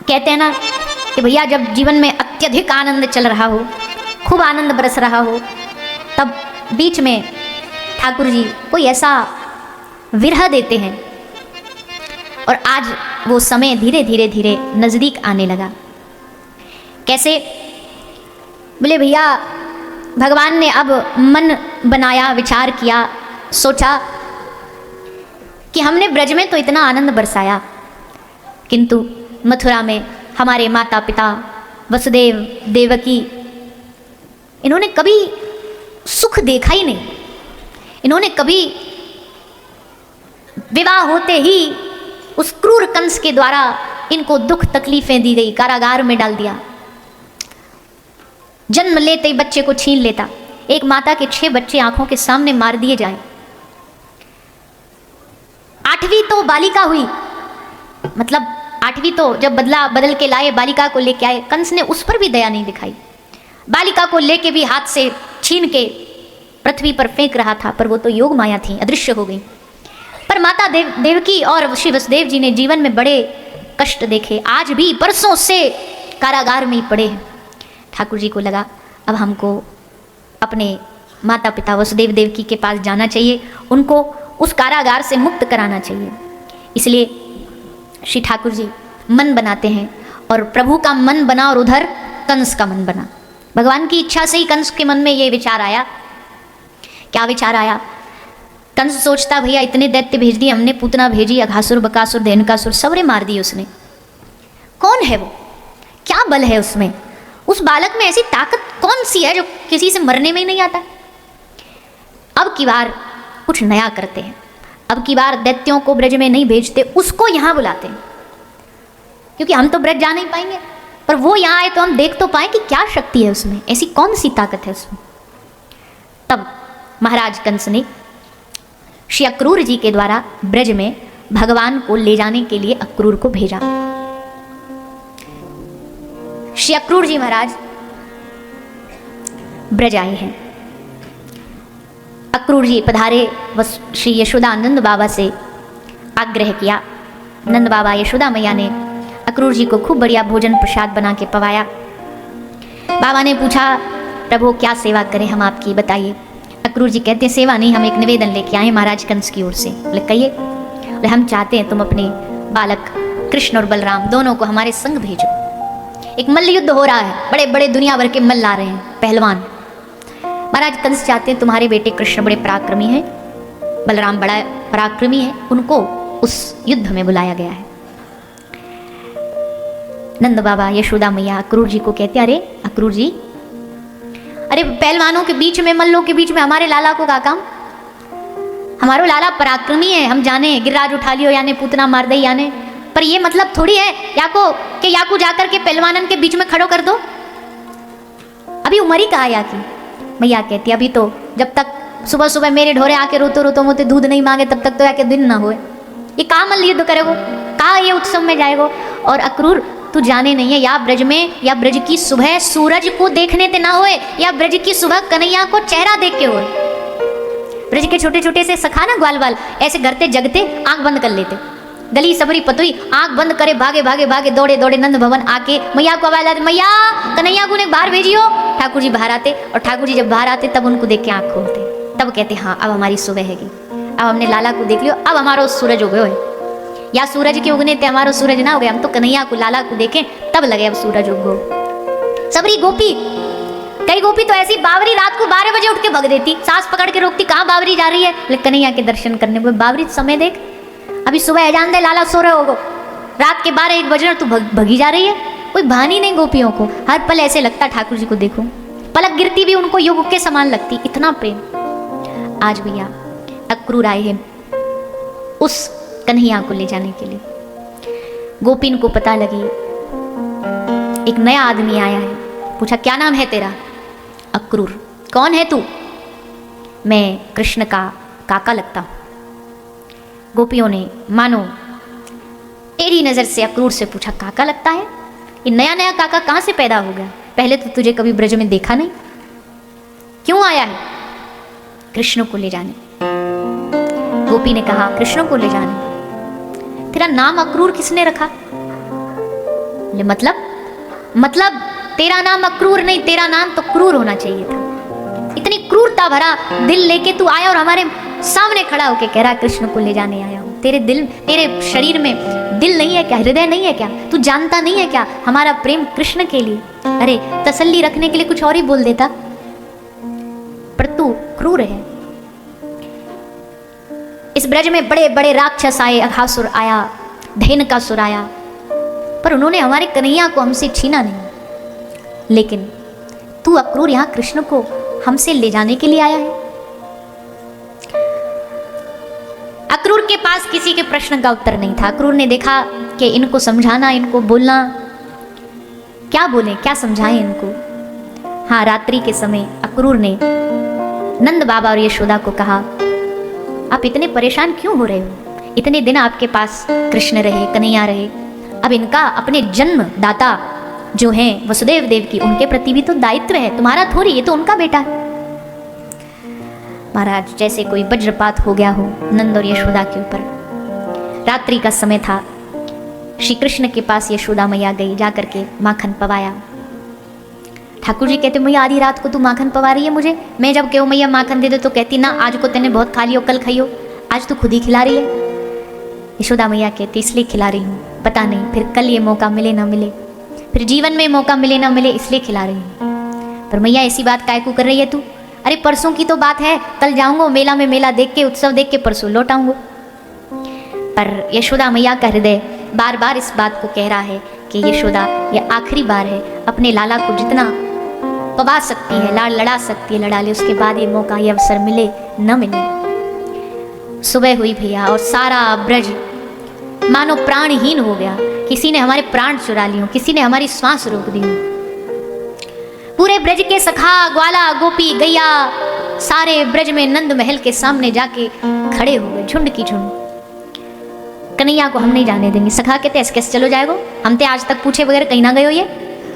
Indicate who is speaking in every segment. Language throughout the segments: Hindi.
Speaker 1: कहते हैं ना कि भैया जब जीवन में अत्यधिक आनंद चल रहा हो, खूब आनंद बरस रहा हो, तब बीच में ठाकुर जी कोई ऐसा विरह देते हैं। और आज वो समय धीरे धीरे धीरे नज़दीक आने लगा। कैसे? बोले भैया भगवान ने अब मन बनाया, विचार किया, सोचा कि हमने ब्रज में तो इतना आनंद बरसाया, किंतु मथुरा में हमारे माता पिता वसुदेव देवकी, इन्होंने कभी सुख देखा ही नहीं। इन्होंने कभी विवाह होते ही उस क्रूर कंस के द्वारा इनको दुख तकलीफें दी गई, कारागार में डाल दिया। जन्म लेते ही बच्चे को छीन लेता। एक माता के 6 बच्चे आंखों के सामने मार दिए जाएं। 8वीं तो बालिका हुई, मतलब 8वीं तो जब बदल के लाए, बालिका को लेके आए, कंस ने उस पर भी दया नहीं दिखाई। बालिका को लेके भी हाथ से छीन के पृथ्वी पर फेंक रहा था, पर वो तो योग माया थी, अदृश्य हो गई। पर माता देवकी और श्री वसुदेव जी ने जीवन में बड़े कष्ट देखे, आज भी बरसों से कारागार में ही पड़े हैं। ठाकुर जी को लगा अब हमको अपने माता पिता वसुदेव देवकी के पास जाना चाहिए, उनको उस कारागार से मुक्त कराना चाहिए। इसलिए श्री ठाकुर जी मन बनाते हैं, और प्रभु का मन बना और उधर कंस का मन बना। भगवान की इच्छा से ही कंस के मन में ये विचार आया। क्या विचार आया? कंस सोचता भैया इतने दैत्य भेज दिए हमने, पूतना भेजी, अघासुर बकासुर धेनुकासुर सबरे मार दिए उसने। कौन है वो? क्या बल है उसमें? उस बालक में ऐसी ताकत कौन सी है जो किसी से मरने में ही नहीं आता? अब की बार कुछ नया करते हैं। अब की बार दैत्यों को ब्रज में नहीं भेजते, उसको यहाँ बुलाते हैं, क्योंकि हम तो ब्रज जा नहीं पाएंगे, पर वो यहाँ आए तो हम देख तो पाए कि क्या शक्ति है उसमें, ऐसी कौन सी ताकत है उसमें। तब महाराज कंस ने श्री अक्रूर जी के द्वारा ब्रज में भगवान को ले जाने के लिए अक्रूर को भेजा। श्री अक्रूर जी महाराज ब्रज आए हैं। अक्रूर जी पधारे, श्री यशोदा नंद बाबा से आग्रह किया। नंद बाबा यशोदा मैया ने अक्रूर जी को खूब बढ़िया भोजन प्रसाद बना के पवाया। बाबा ने पूछा प्रभु क्या सेवा करें हम आपकी, बताइए। अक्रूर जी कहते हैं सेवा नहीं, हम एक निवेदन लेके आए महाराज कंस की ओर से। बोले कहिए। बोले हम चाहते हैं तुम अपने बालक कृष्ण और बलराम दोनों को हमारे संग भेजो। एक मल्ल युद्ध हो रहा है, बड़े बड़े दुनिया भर के मल्ल आ रहे हैं, पहलवान। महाराज कंस चाहते हैं तुम्हारे बेटे कृष्ण बड़े पराक्रमी हैं, बलराम बड़ा पराक्रमी है, उनको उस युद्ध में बुलाया गया है। नंद बाबा यशोदा मैया अक्रूर जी को कहते अरे अक्रूर जी, अरे पहलवानों के बीच में, मल्लों के बीच में हमारे लाला को का काम? हमारो लाला पराक्रमी है, हम जाने गिरिराज उठा लियो यानी पूतना मार दे यानी, पर ये मतलब थोड़ी है याकू जाकर के पहलवानन के बीच में खड़ो कर दो। अभी उम्र ही कहा याकी। मैया कहती अभी तो जब तक सुबह सुबह मेरे ढोरे आके रोतो रोतो मोते दूध नहीं मांगे तब तक तो याके दिन ना होए। ये कहाँ मल्ल युद्ध करेगो, कहाँ ये उत्सव में जाएगो? और अक्रूर तू जाने नहीं है, या ब्रज में या ब्रज की सुबह सूरज को देखने ते ना होए, या ब्रज की सुबह कन्हैया को चेहरा देख के होए। ब्रज के छोटे छोटे से सखा ना ग्वाल वाल ऐसे घरते जगते आंख बंद कर लेते, गली सबरी पतुई आंख बंद करे भागे भागे भागे दौड़े दौड़े नंद भवन आके मैया को आवाज आती मैया कन्हैया को ने बाहर भेजियो। ठाकुर जी बाहर आते, और ठाकुर जी जब बाहर आते तब उनको देख के आंख खोलते, तब कहते हाँ अब हमारी सुबह हैगी, अब हमने लाला को देख लियो, अब हमारा सूरज उगे है। या सूरज के उगने ते हमारा सूरज ना उगे, हम तो कन्हैया को लाला को देखें तब लगे अब सूरज उगो। सबरी गोपी, कई गोपी तो ऐसी बावरी रात को 12 बजे उठ के भग देती, सांस पकड़ के रोकती कहाँ बावरी जा रही है, लेकिन कन्हैया के दर्शन करने को। बावरी समय देख, अभी सुबह अजान दे लाला सो रहे होगो, रात के 12-1 बजे तू भगी जा रही है। कोई भानी नहीं गोपियों को, हर पल ऐसे लगता ठाकुर जी को देखो, पलक गिरती भी उनको युग के समान लगती, इतना प्रेम। आज भैया अक्रूर आए हैं उस कन्हैया को ले जाने के लिए। गोपिन को पता लगी एक नया आदमी आया है, पूछा क्या नाम है तेरा? अक्रूर। कौन है तू? मैं कृष्ण का काका लगता हूं। गोपियों ने मानो टेढ़ी नजर से अक्रूर से पूछा काका लगता है? ये नया नया काका कहां से पैदा हो गया? पहले तो तुझे कभी ब्रज में देखा नहीं, क्यों आया है? कृष्ण को ले जाने। गोपी ने कहा कृष्ण को ले जाने। तेरा नाम अक्रूर किसने रखा? बोले मतलब तेरा नाम अक्रूर नहीं, तेरा नाम तो क्रूर होना चाहिए था। इतनी क्रूरता भरा दिल लेके तू आया और हमारे सामने खड़ा होके कह रहा कृष्ण को ले जाने आया हूँ। तेरे शरीर में दिल नहीं है क्या, हृदय नहीं है क्या? तू जानता नहीं है क्या हमारा प्रेम कृष्ण के लिए? अरे तसल्ली रखने के लिए कुछ और ही बोल देता, पर तू क्रूर है। इस ब्रज में बड़े बड़े राक्षस आए, अघासुर आया, धेनुकासुर आया, पर उन्होंने हमारे कन्हैया को हमसे छीना नहीं। लेकिन तू अक्रूर यहाँ कृष्ण को हमसे ले जाने के लिए आया है। अक्रूर के पास किसी के प्रश्न का उत्तर नहीं था। अक्रूर ने देखा कि इनको समझाना, इनको बोलना, क्या बोले, क्या समझाएं इनको। हाँ, रात्रि के समय अक्रूर ने नंद बाबा और यशोदा को कहा, आप इतने परेशान क्यों हो रहे हो? इतने दिन आपके पास कृष्ण रहे, कन्हैया रहे, अब इनका अपने जन्म दाता जो हैं वसुदेव देव की, उनके प्रति भी तो दायित्व है, तुम्हारा थोड़ी, ये तो उनका बेटा है। महाराज जैसे कोई वज्रपात हो गया हो नंद और यशोदा के ऊपर। रात्रि का समय था। श्री कृष्ण के पास यशोदा मैया गई, जाकर के माखन पवाया। ठाकुर जी कहते, मैया आधी रात को तू माखन पवा रही है मुझे? मैं जब कहूँ मैया माखन दे दो तो कहती ना, आज को तेने बहुत खा लियो, कल खाइयो, आज तू खुद ही खिला रही है। यशोदा मैया कहती, इसलिए खिला रही हूँ, पता नहीं फिर कल ये मौका मिले ना मिले, फिर जीवन में मौका मिले ना मिले, इसलिए खिला रही हूँ। पर मैया ऐसी बात काय को कर रही है तू? अरे परसों की तो बात है, कल जाऊंगा मेला में, मेला देख के, उत्सव देख के परसों लौट आऊंगा। पर यशोदा मैया का हृदय बार बार इस बात को कह रहा है कि यशोदा ये आखिरी बार है, अपने लाला को जितना पवा सकती है, लाड़ लड़ा सकती है लड़ा ले, उसके बाद ये मौका, ये अवसर मिले न मिले। सुबह हुई भैया और सारा ब्रज मानो प्राणहीन हो गया। किसी ने हमारे प्राण चुरा लिए, किसी ने हमारी सांस रोक दी। पूरे ब्रज के सखा, ग्वाला, गोपी, गैया सारे ब्रज में नंद महल के सामने जाके खड़े हो गए, झुंड की झुंड। कन्हैया को हम नहीं जाने देंगे। सखा कहते ऐसे कैसे चलो जाएगो, हम ते आज तक पूछे बगैर कहीं ना गए हो, ये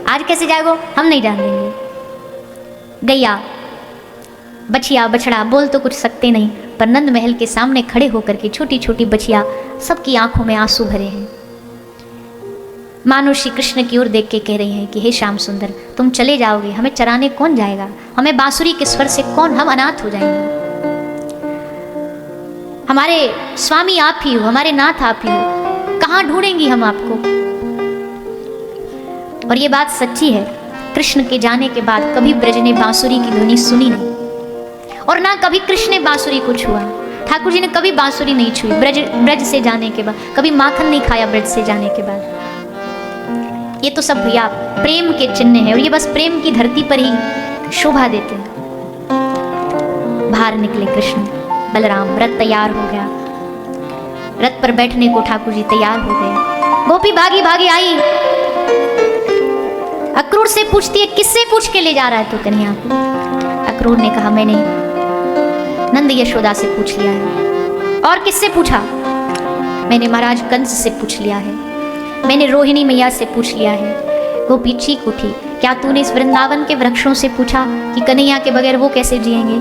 Speaker 1: आज कैसे जाएगो, हम नहीं जाने देंगे। गैया, बछिया, बछड़ा बोल तो कुछ सकते नहीं, पर नंद महल के सामने खड़े होकर के छोटी छोटी बछिया, सबकी आंखों में आंसू भरे हैं। मानो श्री कृष्ण की ओर देख के कह रही हैं कि हे श्याम सुंदर, तुम चले जाओगे, हमें चराने कौन जाएगा, हमें बांसुरी के स्वर से कौन, हम अनाथ हो जाएंगे। हमारे स्वामी आप ही हो, हमारे नाथ आप ही हो, कहाँ ढूंढेंगी हम आपको। और ये बात सच्ची है, कृष्ण के जाने के बाद कभी ब्रज ने बांसुरी की ध्वनि सुनी नहीं, और ना कभी कृष्ण ने बांसुरी को छुआ। ठाकुर जी ने कभी बांसुरी नहीं छुई ब्रज से जाने के बाद, कभी माखन नहीं खाया ब्रज से जाने के बाद। ये तो सब भैया प्रेम के चिन्ह है, और ये बस प्रेम की धरती पर ही शोभा देते हैं। बाहर निकले कृष्ण, बलराम, रथ तैयार हो गया, रथ पर बैठने को ठाकुर जी तैयार हो गए। गोपी भागी भागी आई, अक्रूर से पूछती है, किससे पूछ के ले जा रहा है तू कन्हैया को? अक्रूर ने कहा, मैंने नंद यशोदा से पूछ लिया है। और किससे पूछा? मैंने महाराज कंस से पूछ लिया है, मैंने रोहिणी मैया से पूछ लिया है। गोपी चीख उठी, क्या तूने इस वृंदावन के वृक्षों से पूछा कि कन्हैया के बगैर वो कैसे जिएंगे?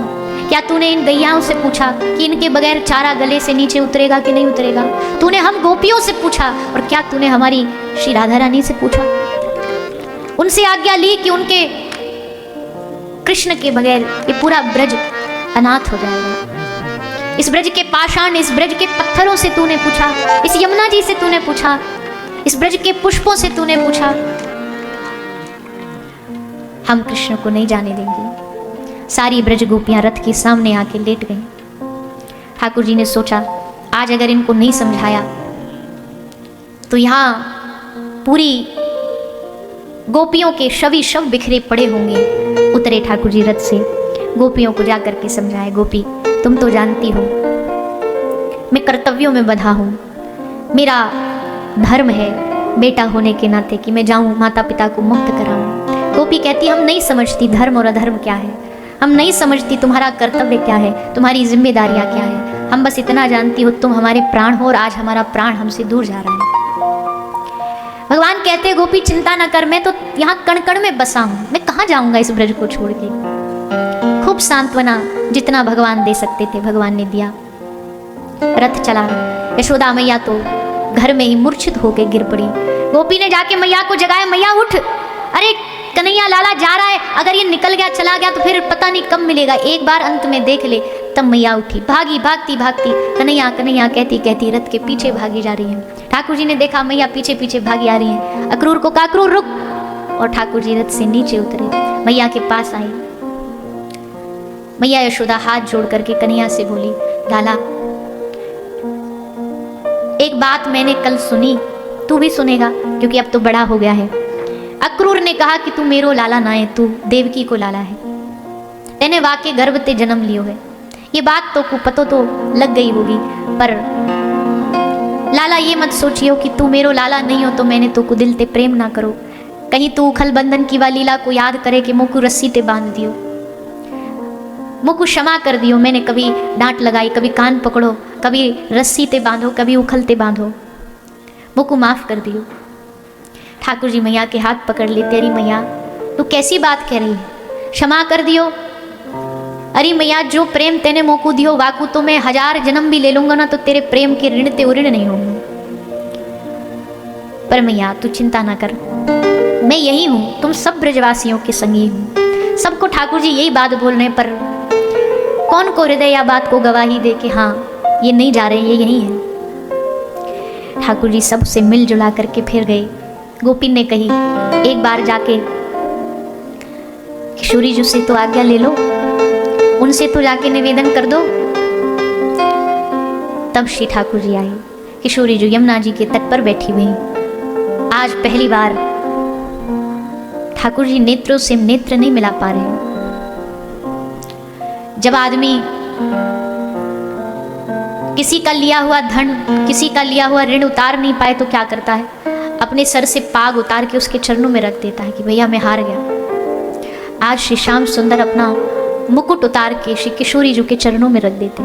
Speaker 1: क्या तूने इन गैयाओं से पूछा कि इनके बगैर चारा गले से नीचे उतरेगा कि नहीं उतरेगा? तूने हम गोपियों से पूछा, और क्या तूने हमारी श्री राधा रानी से पूछा? उनसे आज्ञा ली कि उनके कृष्ण के बगैर ये पूरा ब्रज अनाथ हो जाएगा। इस ब्रज के पाषाण, इस ब्रज के पत्थरों से तूने पूछा, इस यमुना जी से तूने पूछा, इस ब्रज के पुष्पों से तूने पूछा, हम कृष्ण को नहीं जाने देंगे। सारी ब्रज गोपियां रथ के सामने आके लेट गईं। ठाकुर जी ने सोचा, आज अगर इनको नहीं समझाया तो यहाँ पूरी गोपियों के शव बिखरे पड़े होंगे। उतरे ठाकुर जी रथ से, गोपियों को जाकर के समझाए, गोपी तुम तो जानती हो मैं कर्तव्यों में बंधा हूँ, मेरा धर्म है बेटा होने के नाते कि मैं जाऊँ माता पिता को मुक्त कराऊँ। गोपी कहती, हम नहीं समझती धर्म और अधर्म क्या है, हम नहीं समझती तुम्हारा कर्तव्य क्या है, तुम्हारी जिम्मेदारियाँ क्या है। हम बस इतना जानती हो तुम हमारे प्राण हो, और आज हमारा प्राण हमसे दूर जा रहा है। भगवान कहते, गोपी चिंता न कर, मैं तो यहाँ कण कण में बसा हूँ, मैं कहाँ जाऊँगा इस ब्रज को छोड़ के। खूब सांत्वना जितना भगवान दे सकते थे भगवान ने दिया। रथ चला, यशोदा मैया तो घर में ही मूर्छित होकर गिर पड़ी। गोपी ने जाके मैया को जगाया, मैया उठ, अरे कन्हैया लाला जा रहा है, अगर ये निकल गया चला गया तो फिर पता नहीं कब मिलेगा, एक बार अंत में देख ले। तब मैया उठी, भागी, भागती भागती कन्हैया कन्हैया कहती कहती रथ के पीछे भागी जा रही है। ठाकुर जी ने देखा मैया पीछे पीछे भागी आ रही है। अक्रूर को कहा, अक्रूर रुक, और ठाकुर जी रथ से नीचे उतरे, मैया के पास आई। मैया यशोदा हाथ जोड़ करके कन्हैया से बोली, लाला एक बात मैंने कल सुनी, तू भी सुनेगा क्योंकि अब तो बड़ा हो गया है। अक्रूर ने कहा कि तू मेरो लाला ना है, तू देवकी को लाला है, तेने वाके गर्भ ते जन्म लियो है। ये बात तो पतो तो लग गई होगी, पर लाला ये मत सोचियो कि तू मेरो लाला नहीं हो तो मैंने तो को दिल ते प्रेम ना करो। कहीं तू उखल बंधन की वाली लीला को याद करे कि मुझको रस्सी ते बांध दियो, मुझको क्षमा कर दियो, मैंने कभी डांट लगाई, कभी कान पकड़ो, कभी रस्सी ते बांधो, कभी उखलते बांधो, मुझको माफ कर दियो। ठाकुर जी मैया के हाथ पकड़ ले, तेरी मैया तू कैसी बात कह रही है, क्षमा कर दियो। अरे मैया जो प्रेम तेने मोको दियो वाकू तो मैं 1000 जन्म भी ले लूंगा ना तो तेरे प्रेम के ऋण ते ऋण नहीं होंगे। पर मैया तू चिंता ना कर, मैं यही हूं, तुम सब ब्रजवासियों के संगी हूं। सबको ठाकुर जी यही बात बोलने पर कौन को हृदय या बात को गवाही दे कि हाँ ये नहीं जा रहे, ये यही है। ठाकुर जी सबसे मिलजुला करके फिर गए। गोपी ने कही, एक बार जाके किशोरी जी से तो आज्ञा ले लो, उनसे तो जाके निवेदन कर दो। तब श्री ठाकुर जी आए। किशोरी जी यमुना जी के तट पर बैठी हुई। आज पहली बार ठाकुर जी नेत्रों से नेत्र नहीं मिला पा रहे। जब आदमी किसी का लिया हुआ धन, किसी का लिया हुआ ऋण उतार नहीं पाए तो क्या करता है, अपने सर से पाग उतार के उसके चरणों में रख देता है कि भैया मैं हार गया। आज श्री श्याम सुंदर अपना मुकुट उतार के श्री किशोरी जी के चरणों में रख देते।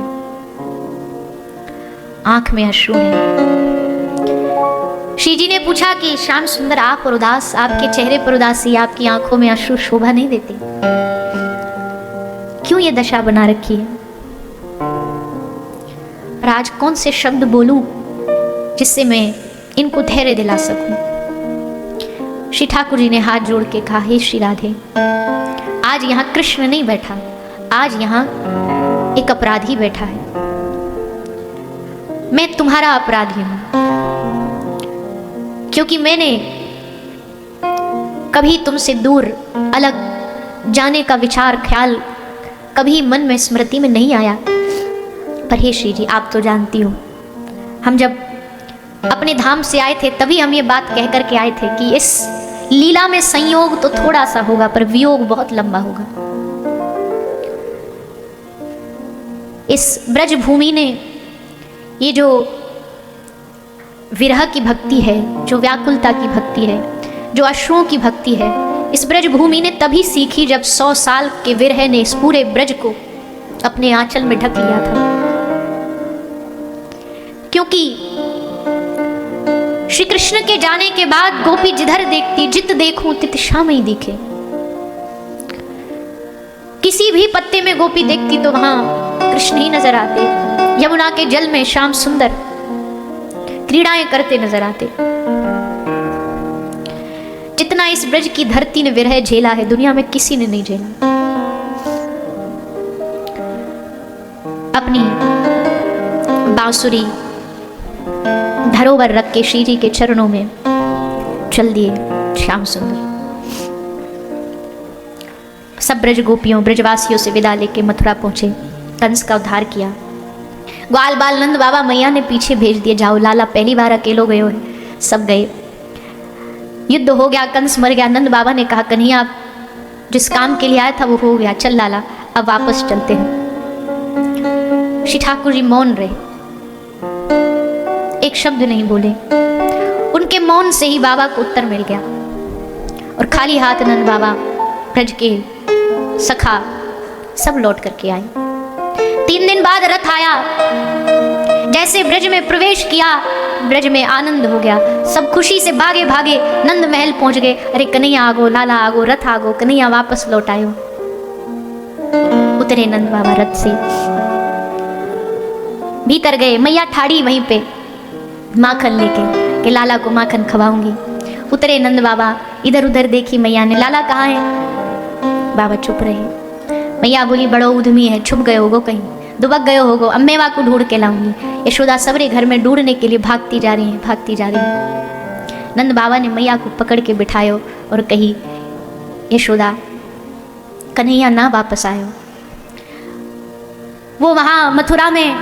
Speaker 1: आंख में अश्रु है। श्री जी ने पूछा कि श्याम सुंदर आप और उदास, आपके चेहरे पर उदासी, आपकी आंखों में अश्रु शोभा नहीं देते, क्यों ये दशा बना रखी है? और आज कौन से शब्द बोलूं जिससे मैं इनको धैर्य दिला सकूं? श्री ठाकुर जी ने हाथ जोड़ के कहा, हे श्री राधे, आज यहाँ कृष्ण नहीं बैठा, आज यहाँ एक अपराधी बैठा है। मैं तुम्हारा अपराधी हूं क्योंकि मैंने कभी तुमसे दूर अलग जाने का विचार ख्याल कभी मन में स्मृति में नहीं आया। पर हे श्री जी आप तो जानती हो, हम जब अपने धाम से आए थे तभी हम ये बात कह कर के आए थे कि इस लीला में संयोग तो थोड़ा सा होगा पर वियोग बहुत लंबा होगा। इस ब्रज भूमि ने ये जो विरह की भक्ति है, जो व्याकुलता की भक्ति है, जो अश्रुओं की भक्ति है, इस ब्रज भूमि ने तभी सीखी जब 100 साल के विरह ने इस पूरे ब्रज को अपने आंचल में ढक लिया था। क्योंकि श्री कृष्ण के जाने के बाद गोपी जिधर देखती, जित देखूं तित श्याम ही दिखे। किसी भी पत्ते में गोपी देखती तो वहां कृष्ण ही नजर आते। यमुना के जल में श्याम सुंदर क्रीड़ाएं करते नजर आते। जितना इस ब्रज की धरती ने विरह झेला है दुनिया में किसी ने नहीं झेला। अपनी बांसुरी धरोवर रख के श्री जी के चरणों में चल दिए श्याम सुंदर। सब ब्रज गोपियों ब्रजवासियों से विदा लेके मथुरा पहुंचे। कंस का उद्धार किया। ग्वाल बाल नंद बाबा मैया ने पीछे भेज दिए, जाओ लाला पहली बार अकेलो गए हो। सब गए, युद्ध हो गया, कंस मर गया। नंद बाबा ने कहा कन्हैया जिस काम के लिए आया था वो हो गया, चल लाला अब वापस चलते हैं। श्री ठाकुर जी मौन रहे, एक शब्द नहीं बोले। उनके मौन से ही बाबा को उत्तर मिल गया और खाली हाथ नंद बाबा ब्रज के सखा सब लौट करके आए। 3 दिन बाद रथ आया। जैसे ब्रज में प्रवेश किया, ब्रज में आनंद हो गया। सब खुशी से भागे भागे नंद महल पहुंच गए। अरे कन्हैया आगो, लाला आगो, रथ आगो, कन्हैया वापस लौट आयो। उतरे नंद बाबा रथ से, भीतर गए। मैया ठाड़ी वहीं पे माखन लेके कि लाला को माखन खवाऊंगी। उतरे नंद बाबा, इधर उधर देखी मैया ने, लाला कहाँ है? बाबा चुप रहे। मैया बोली, बड़ो उद्यमी है, छुप गए होगो कहीं, दुबक गए होगो, अम्मेवा को ढूंढ के लाऊंगी। यशोदा सबरे घर में ढूंढने के लिए भागती जा रही है, भागती जा रही है। नंद बाबा ने मैया को पकड़ के बिठायो और कही, यशोदा कन्हैया ना वापस आयो, वो वहाँ मथुरा में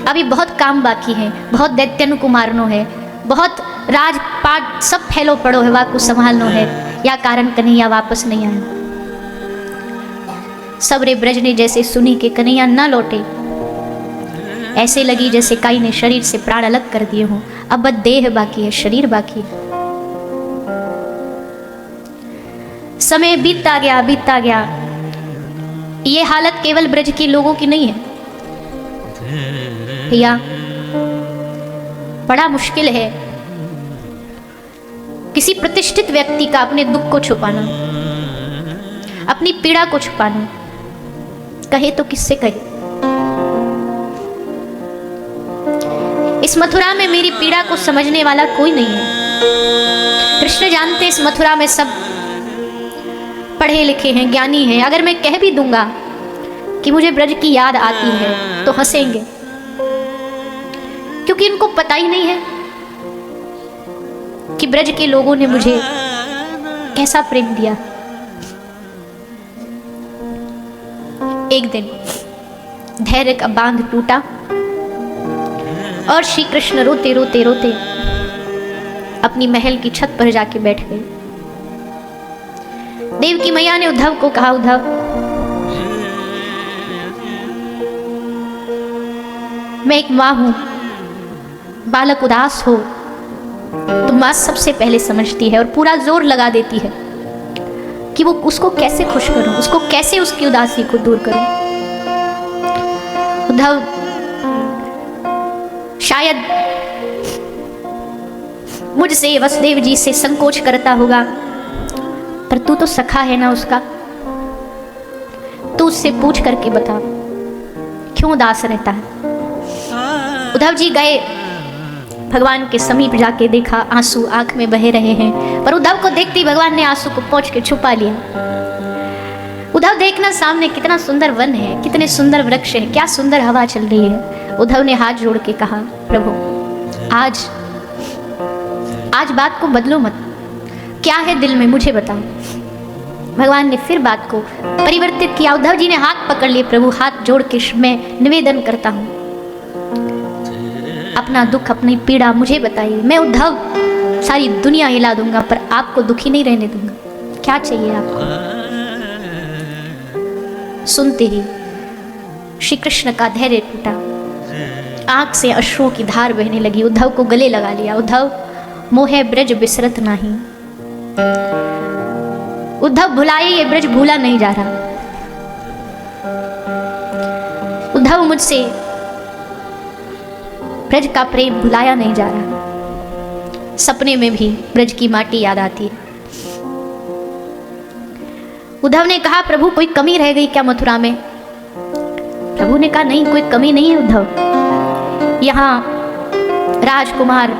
Speaker 1: अभी बहुत काम बाकी है, बहुत दैत्यन को मारनो है, बहुत राजपाट सब फैलो पड़ो है, वाकु संभालनो है, या कारण कन्हैया वापस नहीं आया। सबरे ब्रज ने जैसे सुनी कि कन्हैया ना लौटे, ऐसे लगी जैसे काई ने शरीर से प्राण अलग कर दिए हों, अब बस देह बाकी है, शरीर बाकी है। समय बीतता गया, बीतता गया। ये हालत केवल ब्रज के लोगों की नहीं है भैया, बड़ा मुश्किल है किसी प्रतिष्ठित व्यक्ति का अपने दुख को छुपाना, अपनी पीड़ा को छुपाना। कहे तो किससे कहे? इस मथुरा में मेरी पीड़ा को समझने वाला कोई नहीं है। कृष्ण जानते इस मथुरा में सब पढ़े लिखे हैं, ज्ञानी हैं। अगर मैं कह भी दूंगा कि मुझे ब्रज की याद आती है तो हंसेंगे, क्योंकि इनको पता ही नहीं है कि ब्रज के लोगों ने मुझे कैसा प्रेम दिया। एक दिन धैर्य का बांध टूटा और श्री कृष्ण रोते रोते रोते अपनी महल की छत पर जाके बैठ गए। देवकी मैया ने उद्धव को कहा, उद्धव मैं एक मां हूं, बालक उदास हो तो मां सबसे पहले समझती है और पूरा जोर लगा देती है कि वो उसको कैसे खुश करूं, उसको कैसे उसकी उदासी को दूर करूं। उद्धव शायद मुझसे, वसुदेव जी से संकोच करता होगा, पर तू तो सखा है ना उसका, तू उससे पूछ करके बता क्यों उदास रहता है। उद्धव जी गए, भगवान के समीप जाके देखा, आंसू आंख में बहे रहे हैं, पर उद्धव को देखते ही भगवान ने आंसू को पोंछ के छुपा लिया। उद्धव देखना सामने कितना सुंदर वन है, कितने सुंदर वृक्ष है, क्या सुंदर हवा चल रही है। उद्धव ने हाथ जोड़ के कहा, प्रभु आज बात को बदलो मत, क्या है दिल में मुझे बताओ। भगवान ने फिर बात को परिवर्तित किया। उद्धव जी ने हाथ पकड़ लिए, प्रभु हाथ जोड़ के मैं निवेदन करता हूं, अपना दुख अपनी पीड़ा मुझे बताइए। मैं उद्धव सारी दुनिया हिला दूंगा पर आपको दुखी नहीं रहने दूंगा, क्या चाहिए आपको। सुनते ही श्री कृष्ण का धैर्य टूटा, आंख से अश्रुओं की धार बहने लगी। उद्धव को गले लगा लिया, उद्धव मोहे ब्रज बिसरत नहीं। उद्धव भुलाए ये ब्रज भूला नहीं जा रहा। उद्धव मुझसे ब्रज का प्रेम भुलाया नहीं जा रहा। सपने में भी ब्रज की माटी याद आती है। उद्धव ने कहा, प्रभु कोई कमी रह गई क्या मथुरा में? प्रभु ने कहा, नहीं कोई कमी नहीं है उद्धव, यहाँ राजकुमार,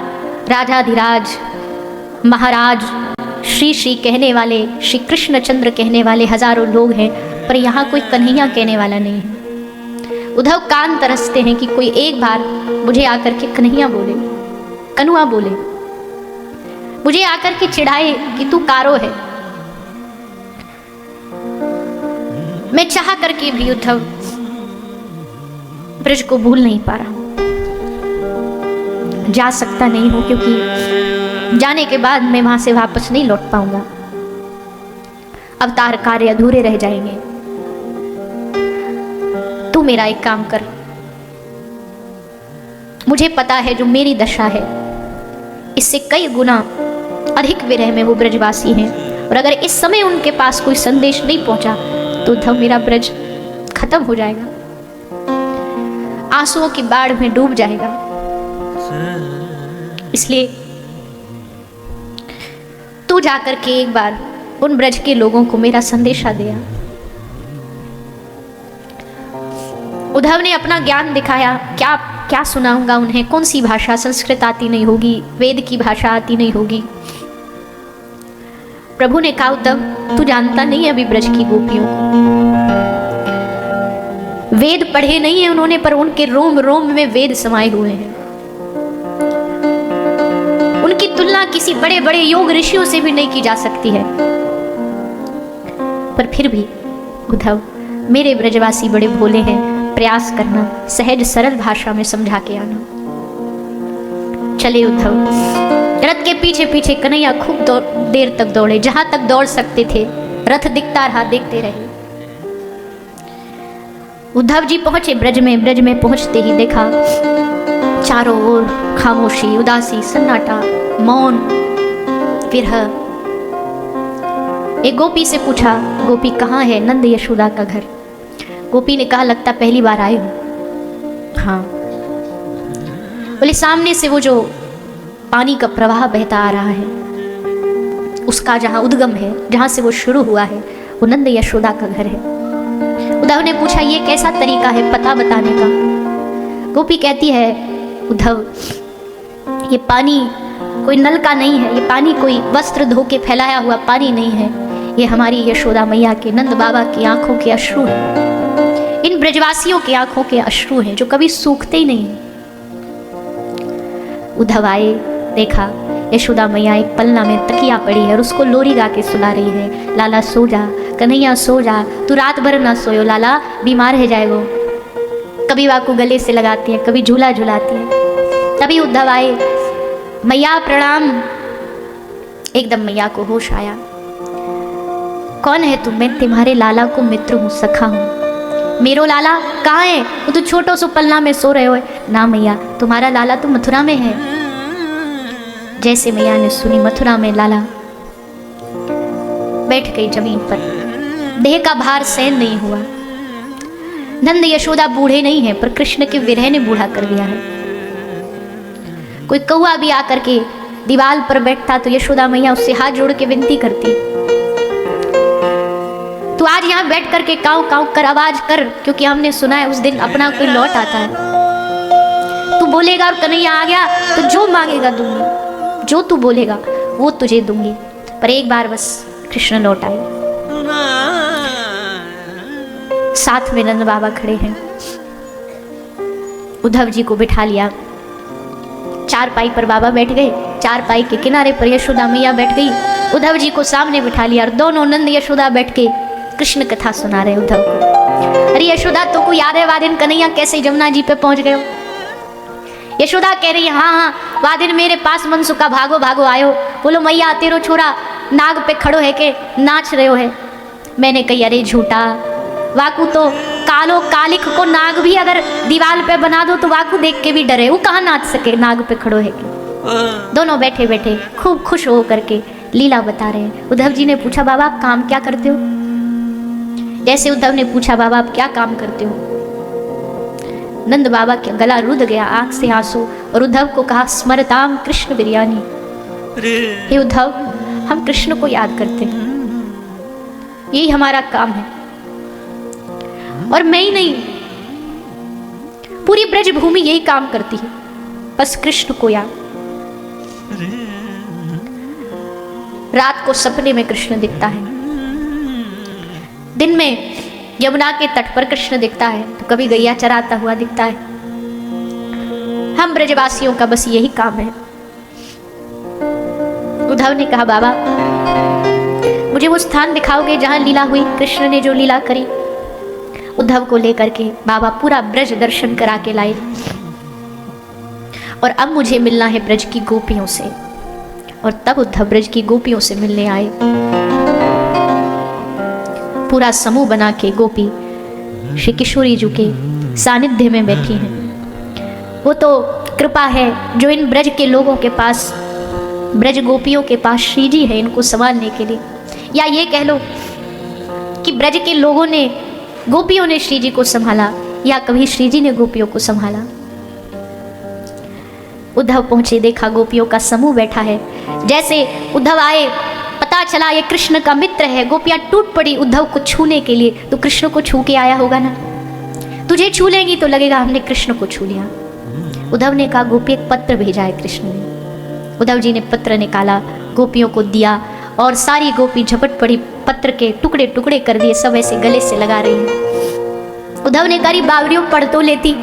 Speaker 1: राजाधिराज, महाराज, श्री श्री कहने वाले, श्री कृष्णचंद्र कहने वाले हजारों लोग हैं, पर यहाँ कोई कन्हैया कहने वाला नहीं है। उद्धव कान तरसते हैं कि कोई एक बार मुझे आकर के कन्हैया बोले, कनुआ बोले, मुझे आकर के चिढ़ाए कि तू कारो है। मैं चाह करके भी उद्धव ब्रज को भूल नहीं पा रहा, जा सकता नहीं हूं, क्योंकि जाने के बाद मैं वहां से वापस नहीं लौट पाऊंगा, अवतार कार्य अधूरे रह जाएंगे। तू मेरा एक काम कर, मुझे पता है जो मेरी दशा है इससे कई गुना अधिक विरह में वो ब्रजवासी हैं, और अगर इस समय उनके पास कोई संदेश नहीं पहुंचा तो उद्धव मेरा ब्रज खत्म हो जाएगा, आंसुओं की बाढ़ में डूब जाएगा। इसलिए तू जाकर के एक बार उन ब्रज के लोगों को मेरा संदेशा दिया। उद्धव ने अपना ज्ञान दिखाया, क्या क्या सुनाऊंगा उन्हें, कौन सी भाषा, संस्कृत आती नहीं होगी, वेद की भाषा आती नहीं होगी, प्रभु ने कहा उद्धव तू जानता नहीं है अभी ब्रज की गोपियों को, वेद पढ़े नहीं है उन्होंने, पर उनके रोम रोम में वेद समाये हुए हैं। उनकी तुलना किसी बड़े बड़े योग ऋषियों से भी नहीं की जा सकती है। पर फिर भी उद्धव, मेरे ब्रजवासी बड़े भोले हैं, प्रयास करना, सहज सरल भाषा में समझा के आना। चले उद्धव, रथ के पीछे पीछे कन्हैया खूब देर तक दौड़े, जहां तक दौड़ सकते थे। रथ दिखता रहा, देखते रहे। उद्धव जी पहुंचे ब्रज में। ब्रज में पहुंचते ही देखा चारों ओर खामोशी, उदासी, सन्नाटा, मौन, विरह। एक गोपी से पूछा, गोपी कहाँ है? नंद यशोदा का घर। गोपी ने कहा लगता पहली बार आए हो। हाँ। बोले सामने से वो जो पानी का प्रवाह बहता आ रहा है, उसका जहां उद्गम है, जहां से वो शुरू हुआ है, वो नंद यशोदा का घर है। उद्धव ने पूछा ये कैसा तरीका है पता बताने का? गोपी कहती है उद्धव, ये पानी कोई नल का नहीं है, ये पानी कोई वस्त्र धो के फैलाया हुआ पानी नहीं है, ये हमारी यशोदा मैया के, नंद बाबा की आंखों के अश्रु हैं। इन ब्रजवासियों की आंखों के अश्रु हैं जो कभी सूखते ही नहीं। उद्धव आए, देखा यशोदा मैया एक पलना में तकिया पड़ी है और उसको लोरी गा के सुला रही है। लाला सो जा, कन्हैया सो जा, तू रात भर ना सोयो लाला, बीमार है जाएगो। कभी वाकू गले से लगाती है, कभी झूला झुलाती है। तभी उद्धव आए, मैया प्रणाम। एकदम मैया को होश आया। कौन है तुम? मैं तुम्हारे लाला को मित्र हूँ, सखा हूँ। मेरो लाला कहाँ है? वो तो छोटो सो पलना में सो रहे हो। ना मैया, तुम्हारा लाला तो मथुरा में है। जैसे मैया ने सुनी मथुरा में लाला, बैठ गई जमीन पर। देह का भार सहन नहीं हुआ। नंद यशोदा बूढ़े नहीं हैं, पर कृष्ण के विरह ने बूढ़ा कर दिया है। कोई कौआ भी आकर के दीवार पर बैठता तो यशोदा मैया उससे हाथ जोड़ के विनती करती, तू आज यहाँ बैठ करके काऊ काऊ कर आवाज कर, क्योंकि हमने सुना है उस दिन अपना कोई लौट आता है। तू बोलेगा और कन्हैया आ गया तो जो मांगेगा दूंगी, जो तू बोलेगा वो तुझे दूंगी। पर एक बार बस कृष्ण लौट आए। साथ में नंद बाबा खड़े हैं। उद्धव जी को बिठा लिया। चारपाई पर बाबा बैठ गए, चारपाई के किनारे पर यशोदा मैया बैठ गई। उद्धव जी को सामने बिठा लिया और दोनों नंद यशोदा बैठ के कृष्ण कथा सुना रहे उद्धव को। अरे यशोदा तो को याद है वादिन कन्हैया कैसे जमुना जी पे पहुंच गए? यशोदा कह रही है हाँ हाँ वादिन मेरे पास मनसुखा भागो भागो आयो। बोलो मैया तेरो छोरा नाग पे खड़ो है के नाच रहे हो है? मैंने कही अरे झूठा, वाकू तो कालो कालिक को नाग भी अगर दीवार पे बना दो तो वाकू देख के भी डरे, वो कहाँ नाच सके नाग पे खड़ो है के। दोनों बैठे बैठे खूब खुश हो करके लीला बता रहे हैं। उद्धव जी ने पूछा बाबा आप काम क्या करते हो? जैसे उद्धव ने पूछा बाबा आप क्या काम करते हो, नंद बाबा का गला रुध गया, आंख से आंसू। और उद्धव को कहा स्मरताम कृष्ण बिरयानी, हे उद्धव हम कृष्ण को याद करते हैं, यही हमारा काम है। और मैं ही नहीं, पूरी ब्रजभूमि यही काम करती है, बस कृष्ण को याद। रात को सपने में कृष्ण दिखता है, दिन में यमुना के तट पर कृष्ण दिखता है, तो कभी गैया चराता हुआ दिखता है। हम ब्रजवासियों का बस यही काम है। उद्धव ने कहा बाबा मुझे वो स्थान दिखाओगे जहां लीला हुई, कृष्ण ने जो लीला करी। उद्धव को लेकर के बाबा पूरा ब्रज दर्शन करा के लाए। और अब मुझे मिलना है ब्रज की गोपियों से। और तब उद्धव ब्रज की गोपियों से मिलने आए। पूरा समूह बना के गोपी श्री किशोरी जी के सानिध्य में बैठी हैं। वो तो कृपा है जो इन ब्रज के लोगों के पास, ब्रज गोपियों के पास श्री जी है इनको संभालने के लिए। या ये कह लो कि ब्रज के लोगों ने, गोपियों ने श्री जी को संभाला, या कभी श्री जी ने गोपियों को संभाला। उद्धव पहुंचे, देखा गोपियों का समूह बैठा है। जैसे उद्धव आए पता चला ये कृष्ण का मित्र है, गोपियां टूट पड़ी उद्धव को छूने के लिए। तो कृष्ण को छू के आया होगा ना, तुझे छू लेंगी तो लगेगा हमने कृष्ण को छू लिया। उद्धव ने कहा गोपी एक पत्र भेजा है कृष्ण ने। उद्धव जी ने पत्र निकाला, गोपियों को दिया और सारी गोपी झपट पड़ी, पत्र के टुकड़े टुकड़े कर दिए, सब ऐसे गले से लगा रही है। उद्धव ने कहा बावरियों पढ़ तो लेती,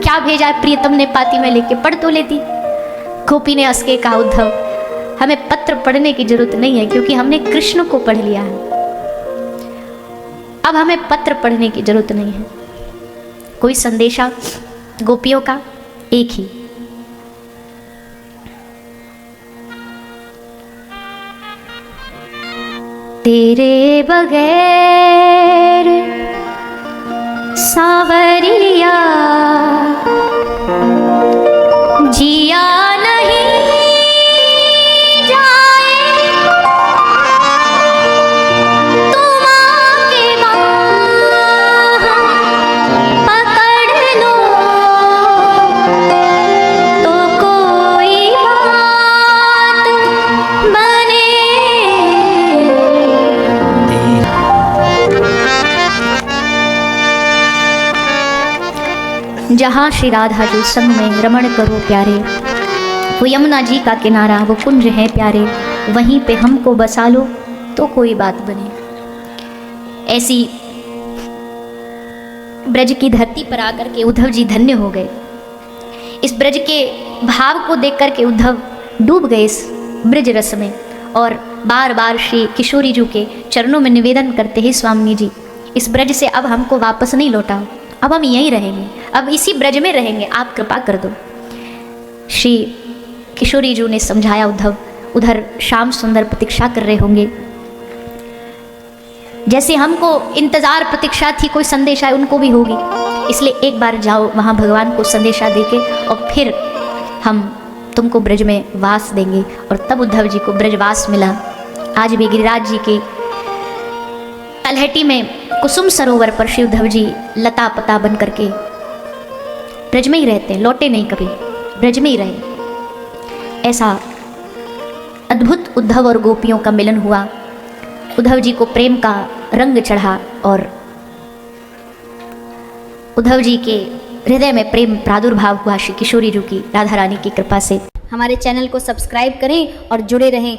Speaker 1: क्या भेजा है प्रियतम ने पाती में लेके, पढ़ तो लेती। गोपी ने हंस के कहा उद्धव हमें पत्र पढ़ने की जरूरत नहीं है, क्योंकि हमने कृष्ण को पढ़ लिया है, अब हमें पत्र पढ़ने की जरूरत नहीं है। कोई संदेशा गोपियों का एक ही, तेरे बगैर सावरिया जिया नहीं जाए, तुम आके बाह पकड़ लो तो कोई बात बने। जहाँ श्री राधा जो संग में रमण करो प्यारे, वो यमुना जी का किनारा वो कुंज है प्यारे, वहीं पे हमको बसा लो तो कोई बात बने। ऐसी ब्रज की धरती पर आकर के उद्धव जी धन्य हो गए। इस ब्रज के भाव को देख कर के उद्धव डूब गए इस ब्रज रस में, और बार बार श्री किशोरी जी के चरणों में निवेदन करते हैं स्वामी जी इस ब्रज से अब हमको वापस नहीं लौटाओ, अब हम यहीं रहेंगे, अब इसी ब्रज में रहेंगे, आप कृपा कर दो। श्री किशोरी जी ने समझाया उद्धव उधर श्याम सुंदर प्रतीक्षा कर रहे होंगे, जैसे हमको इंतजार प्रतीक्षा थी, कोई संदेशा उनको भी होगी, इसलिए एक बार जाओ वहाँ भगवान को संदेशा देके और फिर हम तुमको ब्रज में वास देंगे। और तब उद्धव जी को ब्रजवास मिला। आज भी गिरिराज जी के तलहटी में कुसुम सरोवर पर श्री उद्धव जी लता पता बन करके ब्रज में ही रहते हैं, लौटे नहीं कभी, ब्रज में ही रहे। ऐसा अद्भुत उद्धव और गोपियों का मिलन हुआ। उद्धव जी को प्रेम का रंग चढ़ा और उद्धव जी के हृदय में प्रेम प्रादुर्भाव हुआ श्री किशोरी जी की राधा रानी की कृपा से।
Speaker 2: हमारे चैनल को सब्सक्राइब करें और जुड़े रहें